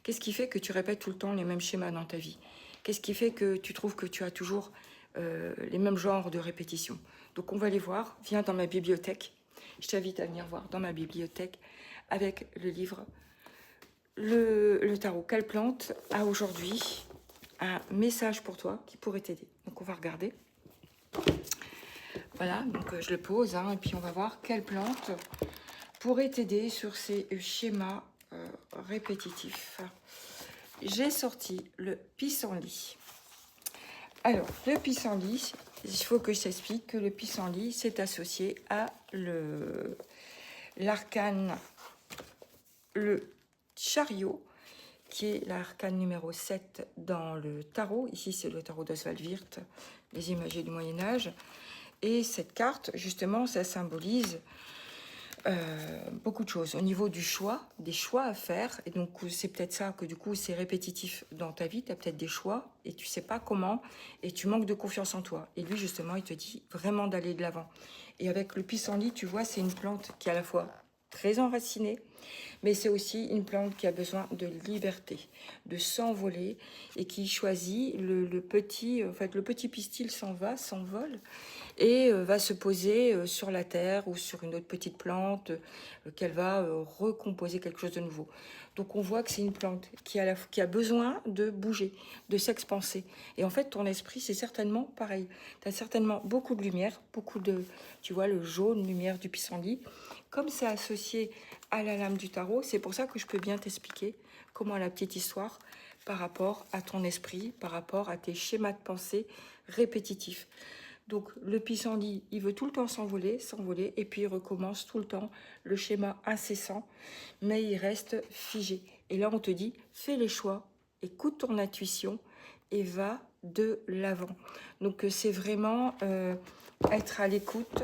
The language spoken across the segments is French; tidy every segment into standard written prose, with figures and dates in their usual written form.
Qu'est-ce qui fait que tu répètes tout le temps les mêmes schémas dans ta vie? Qu'est-ce qui fait que tu trouves que tu as toujours les mêmes genres de répétitions? Donc on va les voir. Viens dans ma bibliothèque. Je t'invite à venir voir dans ma bibliothèque avec le livre le tarot. Quelle plante a aujourd'hui un message pour toi qui pourrait t'aider? Donc on va regarder. Voilà, donc je le pose, hein, et puis on va voir quelle plante pourrait t'aider sur ces schémas répétitifs. J'ai sorti le pissenlit. Alors, le pissenlit, il faut que je t'explique que le pissenlit, c'est associé à l'arcane, le chariot, qui est l'arcane numéro 7 dans le tarot. Ici, c'est le tarot d'Oswald Wirth, les imagiers du Moyen-Âge. Et cette carte, justement, ça symbolise beaucoup de choses au niveau du choix, des choix à faire. Et donc, c'est peut-être ça que du coup, c'est répétitif dans ta vie. Tu as peut-être des choix et tu sais pas comment et tu manques de confiance en toi. Et lui, justement, il te dit vraiment d'aller de l'avant. Et avec le pissenlit, tu vois, c'est une plante qui est à la fois très enracinée, mais c'est aussi une plante qui a besoin de liberté, de s'envoler et qui choisit le petit, en fait, le petit pistil s'envole et va se poser sur la terre ou sur une autre petite plante qu'elle va recomposer quelque chose de nouveau. Donc on voit que c'est une plante qui a besoin de bouger, de s'expanser. Et en fait, ton esprit, c'est certainement pareil. Tu as certainement beaucoup de lumière, beaucoup de, tu vois, le jaune lumière du pissenlit. Comme c'est associé à la lame du tarot, c'est pour ça que je peux bien t'expliquer comment la petite histoire par rapport à ton esprit, par rapport à tes schémas de pensée répétitifs. Donc le pissenlit, il veut tout le temps s'envoler, et puis il recommence tout le temps le schéma incessant, mais il reste figé. Et là, on te dit, fais les choix, écoute ton intuition et va de l'avant. Donc c'est vraiment être à l'écoute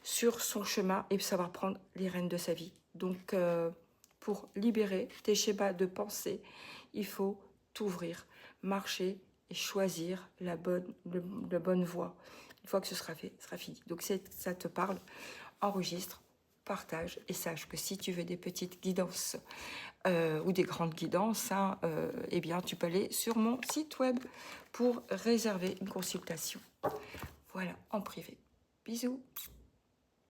sur son chemin et savoir prendre les rênes de sa vie. Donc pour libérer tes schémas de pensée, il faut t'ouvrir, marcher et choisir la bonne voie. Une fois que ce sera fait, ce sera fini. Donc si ça te parle, enregistre, partage et sache que si tu veux des petites guidances ou des grandes guidances, hein, eh bien tu peux aller sur mon site web pour réserver une consultation. Voilà, en privé. Bisous.